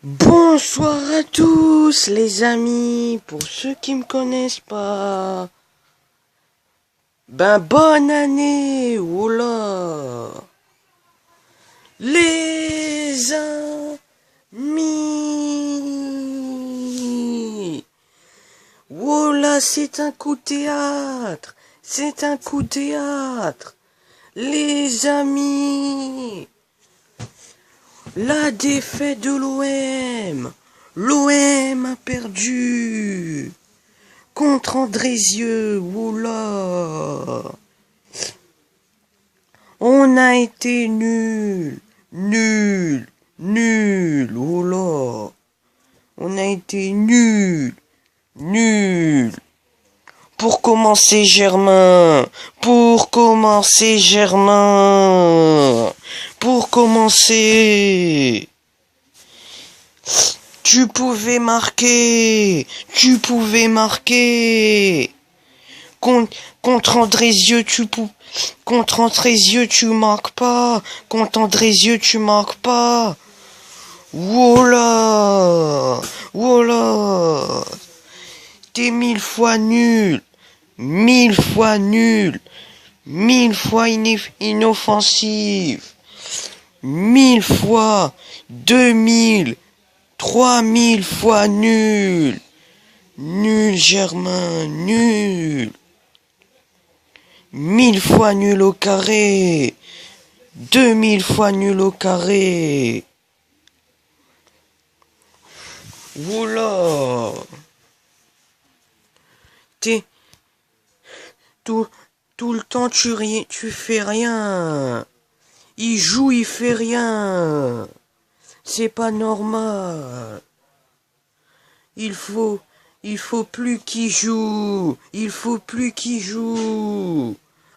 Bonsoir à tous les amis, pour ceux qui me connaissent pas, bonne année, oula, les amis, oula, c'est un coup de théâtre, les amis. La défaite de l'OM. L'OM a perdu. Contre Andrézieux. Oula. On a été nul. Nul. Oula. On a été nul. Pour commencer, Germain. Pour commencer. Tu pouvais marquer. Contre Andrézieux, tu marques pas. Contre Andrézieux, tu marques pas. Voilà. T'es 1000 fois nul. 1000 fois inoffensif. 1000 fois, 2000, 3000 fois nul. Nul, Germain, nul. 1000 fois nul au carré. 2000 fois nul au carré. Voilà. Tout le temps, tu fais rien. Il joue, il fait rien. C'est pas normal. Il faut plus qu'il joue.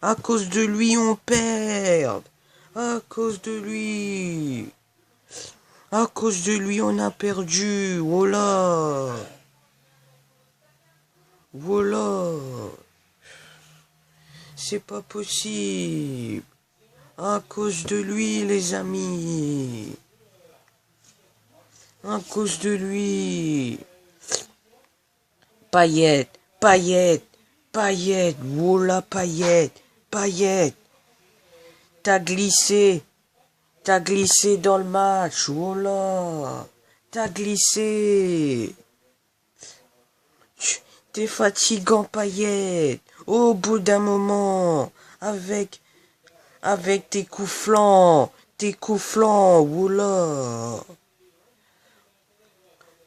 À cause de lui, on perd. À cause de lui, on a perdu. Voilà. C'est pas possible. À cause de lui, les amis. À cause de lui. Payet. Voilà, Payet. T'as glissé dans le match. Voilà. T'as glissé. T'es fatigant, Payet. Au bout d'un moment, avec tes coups flancs, oula.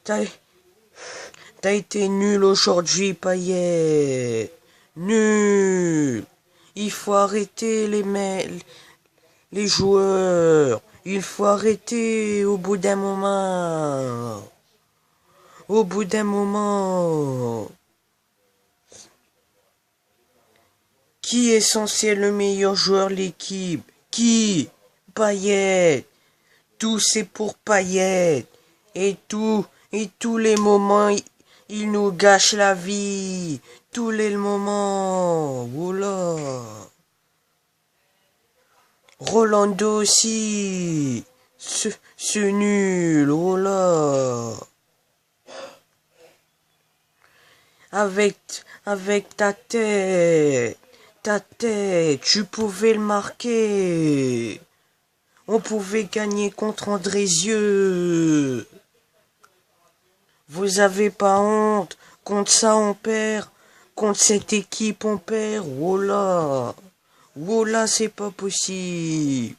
T'as été nul aujourd'hui, Payet. Nul. Il faut arrêter les joueurs. Il faut arrêter au bout d'un moment. Qui est censé être le meilleur joueur de l'équipe? Qui? Payet. Tout c'est pour Payet. Et tous les moments, il nous gâche la vie. Tous les moments. Oula. Rolando aussi. Ce nul. Oula. Avec ta tête, tu pouvais le marquer. On pouvait gagner contre Andrézieux. Vous avez pas honte. Contre ça, on perd. Contre cette équipe, on perd. Voilà, c'est pas possible.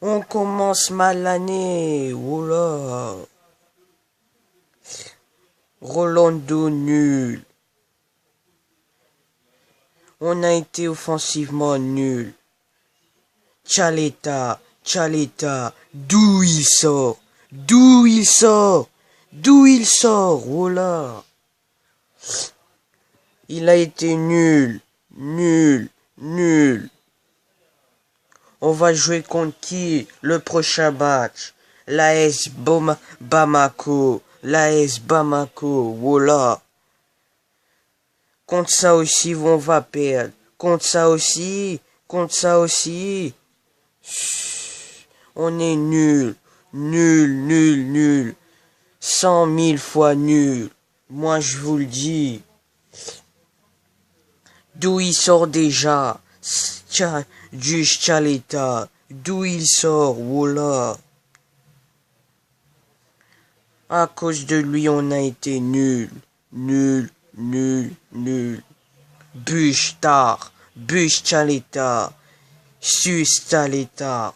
On commence mal l'année. Voilà. Rolando nul. On a été offensivement nul. Tchaleta, d'où il sort? Oh là. Il a été nul. On va jouer contre qui le prochain match? L'AS Bamako. Voilà. Contre ça aussi, on va perdre. Contre ça aussi. On est nul. Nul, nul, nul. 100 000 fois nul. Moi, je vous le dis. D'où il sort déjà? Du Schaletta. D'où il sort? Voilà. À cause de lui, on a été nul. Nul, nul, nul. Buchtar. Schaletta. Sustaletta.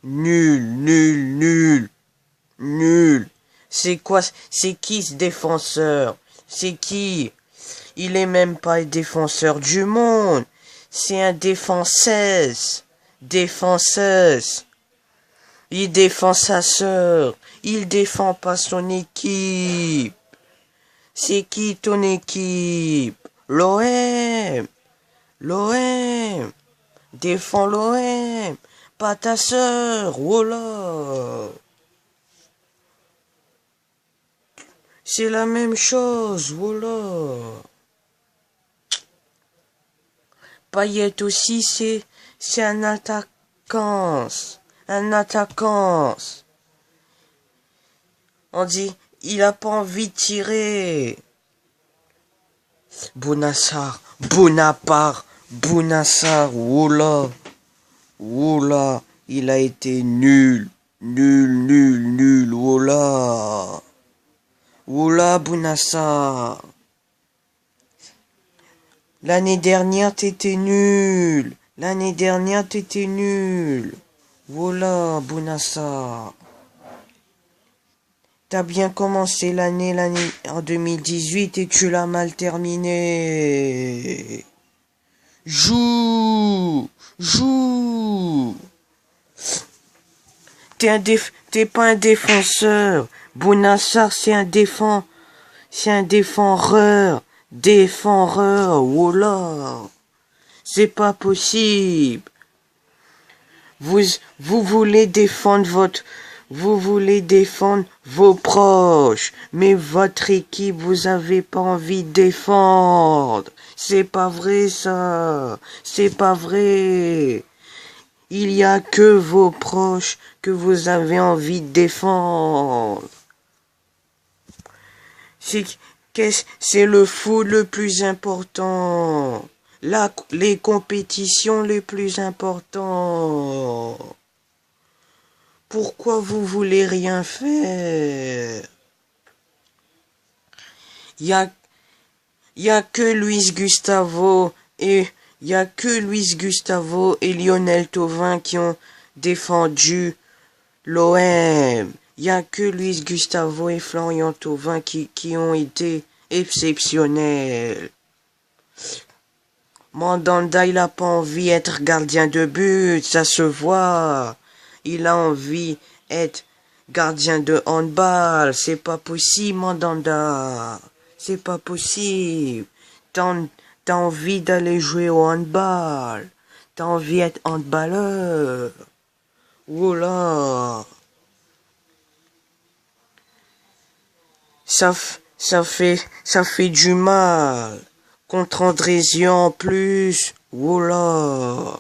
Nul, nul, nul. Nul. C'est quoi? C'est qui ce défenseur? C'est qui? Il est même pas le défenseur du monde. C'est un défenseuse. Défenseuse. Il défend sa sœur. Il défend pas son équipe. C'est qui ton équipe? L'OM. L'OM. Défends l'OM. Pas ta sœur. Voilà. C'est la même chose. Voilà. Payet aussi, c'est un attaquant. Un attaquant. On dit, il a pas envie de tirer. Bounassar, Bounassar, oula, oula, il a été nul, nul, nul, nul, oula, oula, Bounassar. L'année dernière, t'étais nul. L'année dernière, t'étais nul. Voilà, Bounassar. T'as bien commencé l'année en 2018 et tu l'as mal terminé. Joue. T'es pas un défenseur. Bounassar, c'est un défendeur. Défendeur, voilà. C'est pas possible. Vous voulez défendre vos proches, mais votre équipe, vous avez pas envie de défendre. C'est pas vrai, ça. C'est pas vrai. Il y a que vos proches que vous avez envie de défendre. C'est le foot le plus important. Les compétitions les plus importantes. Pourquoi vous voulez rien faire? Il y a que Luis Gustavo et Lionel Thauvin qui ont défendu l'OM. Il y a que Luis Gustavo et Florian Thauvin qui ont été exceptionnels. Mandanda, il a pas envie d'être gardien de but, ça se voit. Il a envie d'être gardien de handball. C'est pas possible, Mandanda. C'est pas possible. T'as envie d'aller jouer au handball. T'as envie d'être handballeur. Voilà. Ça fait du mal. Contre Andrézian en plus. Voilà.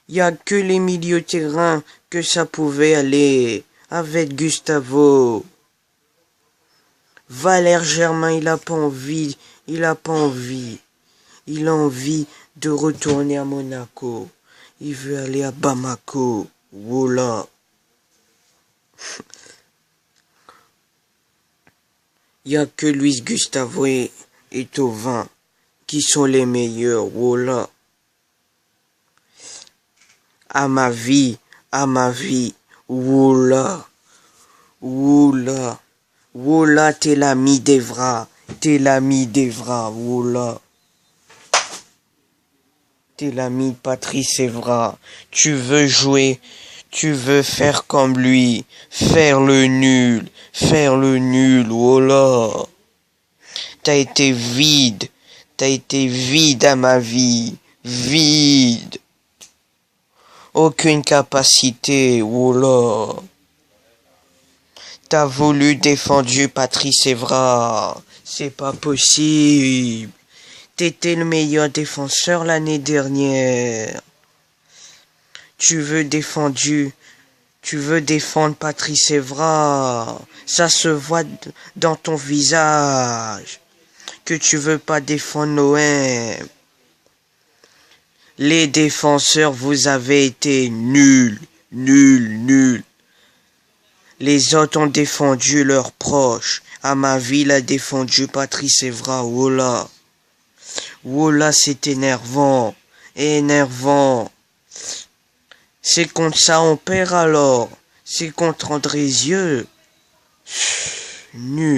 Il y a que les milieux terrain que ça pouvait aller. Avec Gustavo. Valère Germain, il a pas envie. Il a envie de retourner à Monaco. Il veut aller à Bamako. Voilà. Il n'y a que Luis Gustavo et Thauvin qui sont les meilleurs. Voilà. À ma vie. Voilà. Voilà, t'es l'ami d'Evra. Voilà. T'es l'ami de Patrice Evra. Tu veux jouer. Tu veux faire comme lui. Faire le nul. Voilà. T'as été vide à ma vie. Vide. Aucune capacité. Voilà. T'as voulu défendre Patrice Evra. C'est pas possible. T'étais le meilleur défenseur l'année dernière. Tu veux défendre Tu veux défendre Patrice Evra. Ça se voit dans ton visage. Que tu veux pas défendre l'OM. Les défenseurs, vous avez été nuls. Nuls, nuls. Les autres ont défendu leurs proches. À ma vie, il a défendu Patrice Evra. Voilà. Voilà, c'est énervant. Énervant. C'est contre ça on perd alors. C'est contre Andrézieux. Nul.